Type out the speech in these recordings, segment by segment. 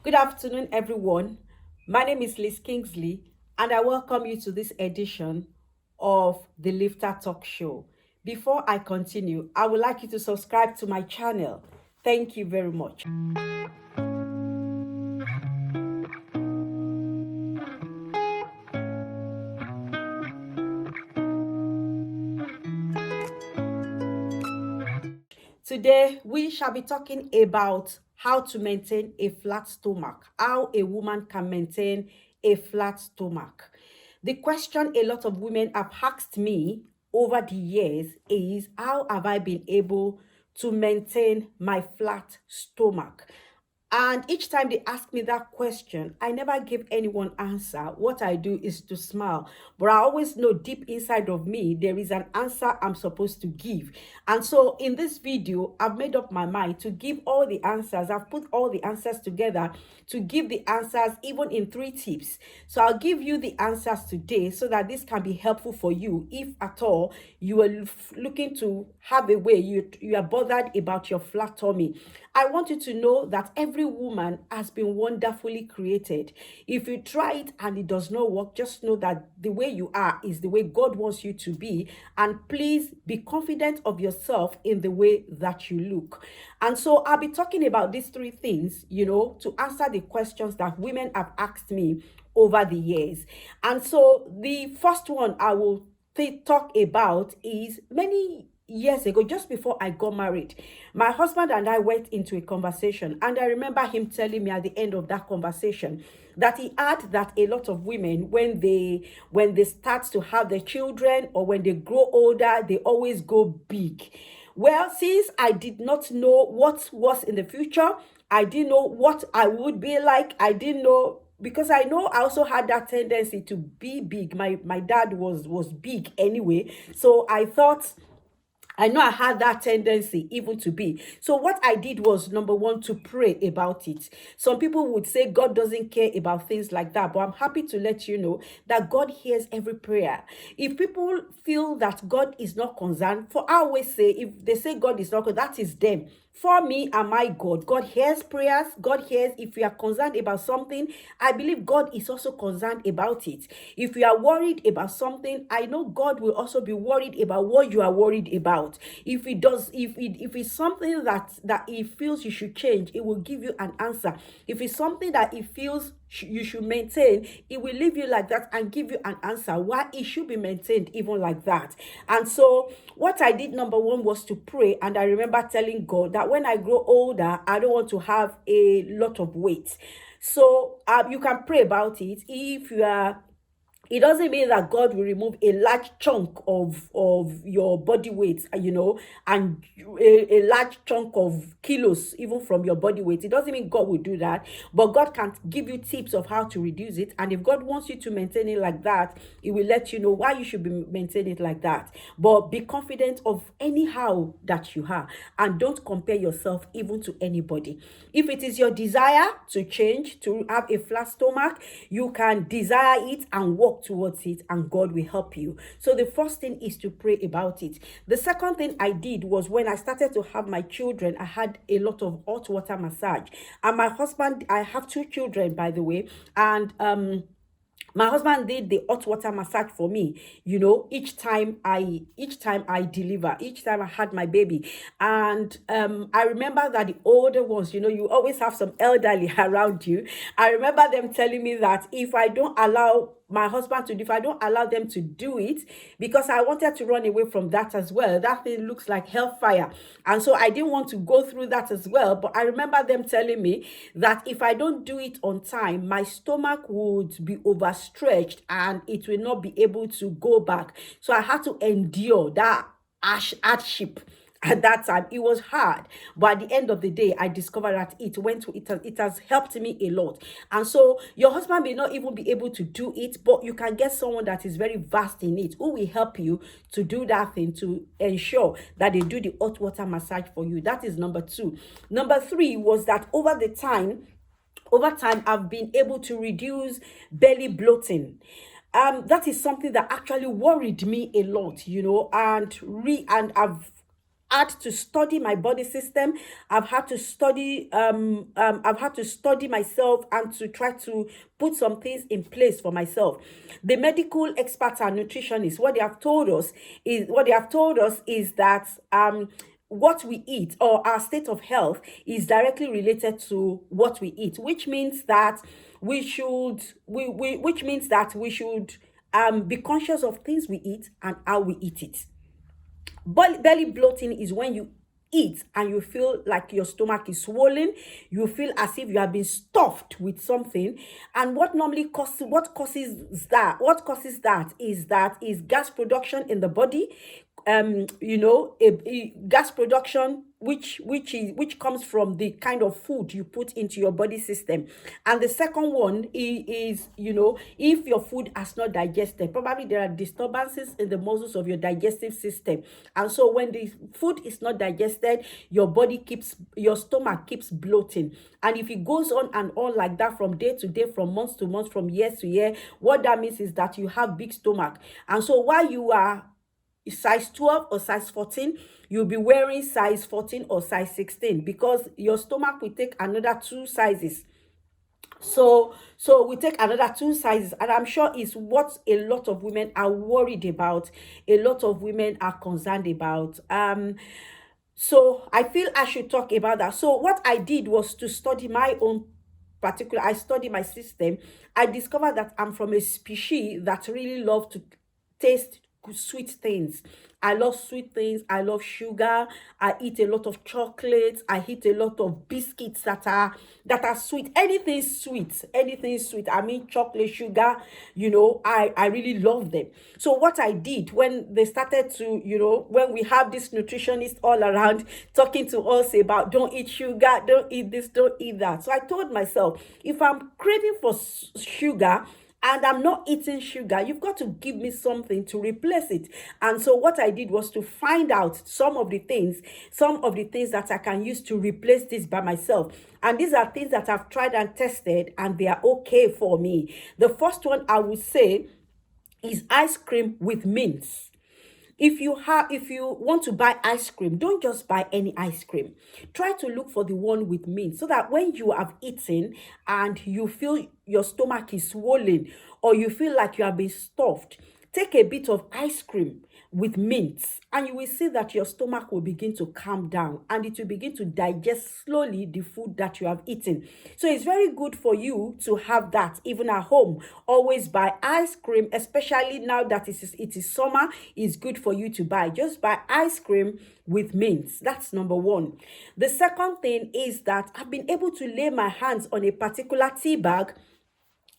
Good afternoon, everyone. My name is Kingsley, and I welcome you to this edition of the Lifter Talk Show. Before I continue, I would like you to subscribe to my channel. Thank you very much. Today, we shall be talking about how to maintain a flat stomach, how a woman can maintain a flat stomach. The question a lot of women have asked me over the years is, how have I been able to maintain my flat stomach? And each time they ask me that question, I never give anyone answer. What I do is to smile. But I always know deep inside of me, there is an answer I'm supposed to give. And so in this video, I've made up my mind to give all the answers. I've put all the answers together to give the answers even in 3 tips. So I'll give you the answers today so that this can be helpful for you if at all you are looking to have a way, you are bothered about your flat tummy. I want you to know that every woman has been wonderfully created. If you try it and it does not work, just know that the way you are is the way God wants you to be. And please be confident of yourself in the way that you look. And so I'll be talking about these 3 things, to answer the questions that women have asked me over the years. And so the first one I will talk about is many years ago, just before I got married, my husband and I went into a conversation, and I remember him telling me at the end of that conversation that he had that a lot of women, when they start to have their children or when they grow older, they always go big. Well, since I did not know what was in the future, I didn't know what I would be like. I didn't know, because I know I also had that tendency to be big. My dad was big anyway, so I know I had that tendency even to be. So what I did was, number one, to pray about it. Some people would say God doesn't care about things like that, but I'm happy to let you know that God hears every prayer. If people feel that God is not concerned, for I always say, if they say God is not concerned, that is them. For me and my God, God hears prayers. God hears if you are concerned about something. I believe God is also concerned about it. If you are worried about something, I know God will also be worried about what you are worried about. If it's something that He feels you should change, it will give you an answer. If it's something that He feels you should maintain, it will leave you like that and give you an answer why it should be maintained even like that. And so what I did, number one, was to pray. And I remember telling God that when I grow older, I don't want to have a lot of weight. So you can pray about it. If you are, it doesn't mean that God will remove a large chunk of your body weight, and a large chunk of kilos even from your body weight. It doesn't mean God will do that, but God can give you tips of how to reduce it. And if God wants you to maintain it like that, He will let you know why you should be maintaining it like that. But be confident of anyhow that you are, and don't compare yourself even to anybody. If it is your desire to change, to have a flat stomach, you can desire it and work towards it, and God will help you. So the first thing is to pray about it. The second thing I did was, when I started to have my children, I had a lot of hot water massage. And my husband, I have 2 children, by the way, and my husband did the hot water massage for me, each time I deliver, each time I had my baby. And I remember that the older ones, you always have some elderly around you. I remember them telling me that if I don't allow my husband to do, if I don't allow them to do it, because I wanted to run away from that as well. That thing looks like hellfire. And so I didn't want to go through that as well. But I remember them telling me that if I don't do it on time, my stomach would be overstretched and it will not be able to go back. So I had to endure that hardship. At that time, it was hard, but at the end of the day, I discovered that it has helped me a lot. And so your husband may not even be able to do it, but you can get someone that is very vast in it who will help you to do that thing, to ensure that they do the hot water massage for you. That is number 2. Number 3 was that over time, I've been able to reduce belly bloating. That is something that actually worried me a lot, and I've had to study my body system. I've had to study I've had to study myself and to try to put some things in place for myself. The medical experts and nutritionists, what they have told us is that what we eat, or our state of health, is directly related to what we eat, which means that we should be conscious of things we eat and how we eat it. Belly bloating is when you eat and you feel like your stomach is swollen, you feel as if you have been stuffed with something. And what causes that is gas production in the body. A gas production which comes from the kind of food you put into your body system. And the second one is, if your food has not digested, probably there are disturbances in the muscles of your digestive system. And so when the food is not digested, your stomach keeps bloating. And if it goes on and on like that from day to day, from month to month, from year to year, what that means is that you have big stomach. And so while you are size 12 or size 14, you'll be wearing size 14 or size 16, because your stomach will take another 2 sizes. So we take another 2 sizes, and I'm sure it's what a lot of women are worried about, a lot of women are concerned about. So I feel I should talk about that. So what I did was to study my own I study my system. I discovered that I'm from a species that really love to taste sweet things. I love sweet things. I love sugar. I eat a lot of chocolates. I eat a lot of biscuits that are sweet. Anything sweet. I mean, chocolate, sugar. I really love them. So what I did when they started to, when we have this nutritionist all around talking to us about don't eat sugar, don't eat this, don't eat that. So I told myself, if I'm craving for sugar and I'm not eating sugar, you've got to give me something to replace it. And so what I did was to find out some of the things that I can use to replace this by myself. And these are things that I've tried and tested, and they are okay for me. The first one I would say is ice cream with mints. If you want to buy ice cream, don't just buy any ice cream. Try to look for the one with mint, so that when you have eaten and you feel your stomach is swollen, or you feel like you have been stuffed, take a bit of ice cream with mint, and you will see that your stomach will begin to calm down, and it will begin to digest slowly the food that you have eaten. So it's very good for you to have that even at home. Always buy ice cream, especially now that it is summer. It's good for you to buy. Just buy ice cream with mint. That's number one. The second thing is that I've been able to lay my hands on a particular tea bag,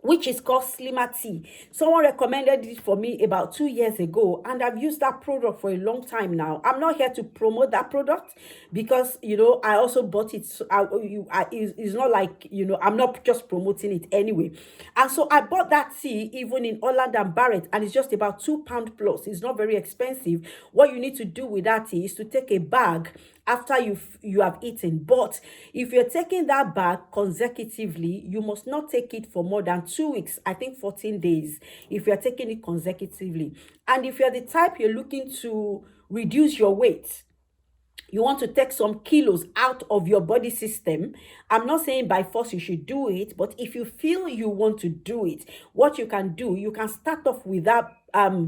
which is called Slimmer Tea. Someone recommended it for me about 2 years ago, and I've used that product for a long time now. I'm not here to promote that product, because I also bought it. So it's not like I'm not just promoting it anyway. And so I bought that tea even in Holland and Barrett, and it's just about £2 plus. It's not very expensive. What you need to do with that tea is to take a bag after you have eaten. But if you're taking that bag consecutively, you must not take it for more than 2 weeks. I think 14 days if you're taking it consecutively. And if you're the type you're looking to reduce your weight, you want to take some kilos out of your body system, I'm not saying by force you should do it, but if you feel you want to do it, what you can do, you can start off with that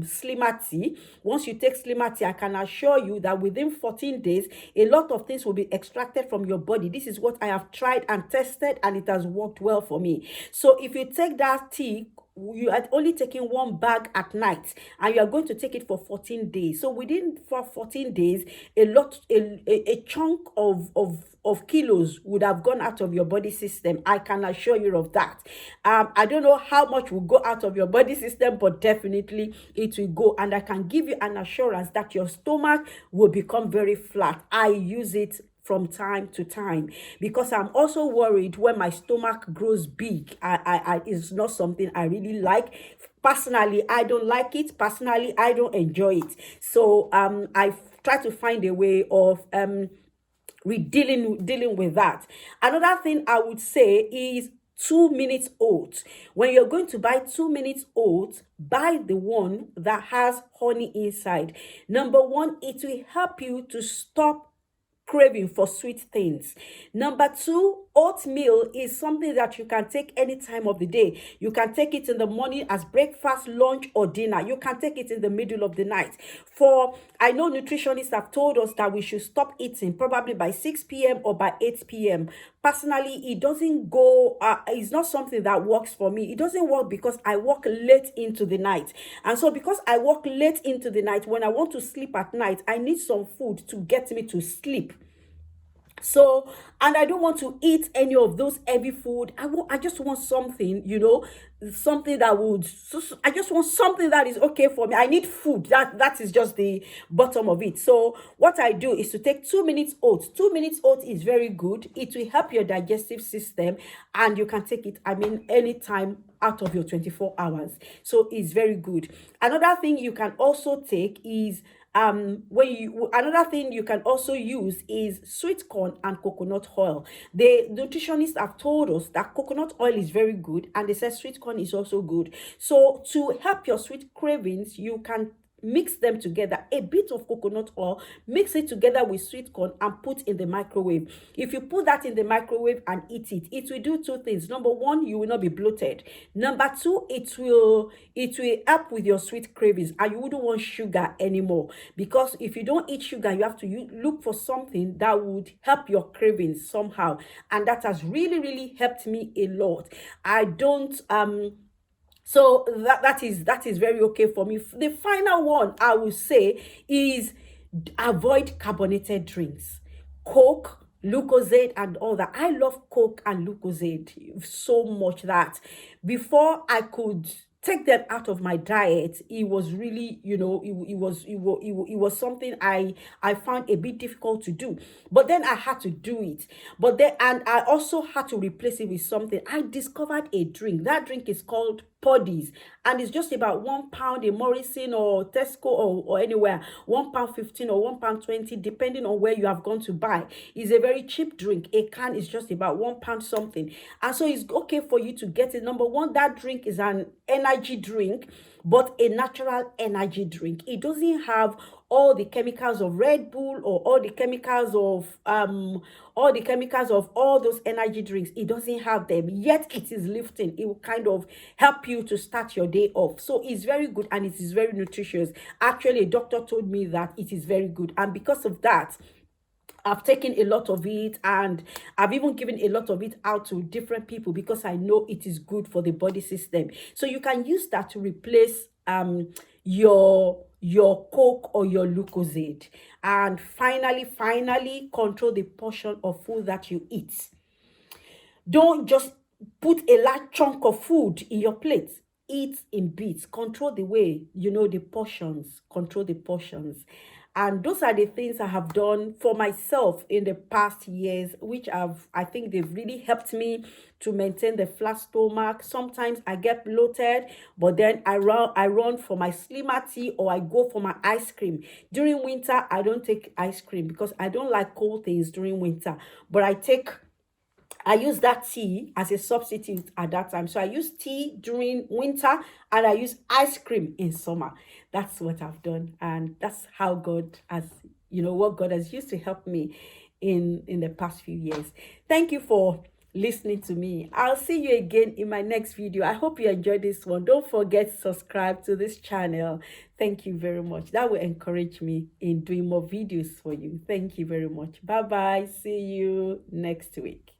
Slimmer Tea. Once you take Slimmer Tea, I can assure you that within 14 days, a lot of things will be extracted from your body. This is what I have tried and tested, and it has worked well for me. So if you take that tea, you are only taking 1 bag at night, and you are going to take it for 14 days. So within 14 days, a chunk of kilos would have gone out of your body system. I can assure you of that. I don't know how much will go out of your body system, but definitely it will go. And I can give you an assurance that your stomach will become very flat. I use it from time to time, because I'm also worried when my stomach grows big. It's not something I really like. Personally, I don't like it. Personally, I don't enjoy it. So I try to find a way of dealing with that. Another thing I would say is 2 minutes oats. When you're going to buy 2 minutes oats, buy the one that has honey inside. Number one, it will help you to stop craving for sweet things. Number two, oatmeal is something that you can take any time of the day. You can take it in the morning as breakfast, lunch, or dinner. You can take it in the middle of the night. I know nutritionists have told us that we should stop eating probably by 6 p.m. or by 8 p.m. Personally, it doesn't go, it's not something that works for me. It doesn't work because I work late into the night. And so because I work late into the night, when I want to sleep at night, I need some food to get me to sleep. So, and I don't want to eat any of those heavy food. I just want something, something that I just want something that is okay for me. I need food. That is just the bottom of it. So what I do is to take 2 minutes oats. 2 minutes oats is very good. It will help your digestive system, and you can take it, anytime out of your 24 hours. So it's very good. Another thing you can also take is another thing you can also use is sweet corn and coconut oil. The nutritionists have told us that coconut oil is very good, and they said sweet corn is also good. So to help your sweet cravings, you can mix them together. A bit of coconut oil, mix it together with sweet corn and put in the microwave. If you put that in the microwave and eat it, it will do two things. Number one, you will not be bloated. Number two, it will help with your sweet cravings, and you wouldn't want sugar anymore, because if you don't eat sugar, you have to look for something that would help your cravings somehow, and that has really helped me a lot. I don't So that is very okay for me. The final one I will say is avoid carbonated drinks. Coke, Lucozade, and all that. I love Coke and Lucozade so much that before I could take them out of my diet, it was really, it was something I found a bit difficult to do. But then I had to do it. And I also had to replace it with something. I discovered a drink. That drink is called Poddies, and it's just about £1 in Morrison or Tesco or anywhere, £1.15 or £1.20, depending on where you have gone to buy. It's a very cheap drink. A can is just about £1 something, and so it's okay for you to get it. Number one, that drink is an energy drink, but a natural energy drink. It doesn't have all the chemicals of Red Bull or all the chemicals of all those energy drinks. It doesn't have them, yet it is lifting. It will kind of help you to start your day off. So it's very good, and it is very nutritious. Actually, a doctor told me that it is very good, and because of that, I've taken a lot of it, and I've even given a lot of it out to different people because I know it is good for the body system. So you can use that to replace your Coke or your Lucozade. And finally, control the portion of food that you eat. Don't just put a large chunk of food in your plate. Eat in bits. Control the way, the portions. Control the portions. And those are the things I have done for myself in the past years, which I think they've really helped me to maintain the flat stomach. Sometimes I get bloated, but then I run for my slimmer tea, or I go for my ice cream. During winter, I don't take ice cream because I don't like cold things during winter, but I use that tea as a substitute at that time. So I use tea during winter, and I use ice cream in summer. That's what I've done. And that's how God has, what God has used to help me in the past few years. Thank you for listening to me. I'll see you again in my next video. I hope you enjoyed this one. Don't forget to subscribe to this channel. Thank you very much. That will encourage me in doing more videos for you. Thank you very much. Bye-bye. See you next week.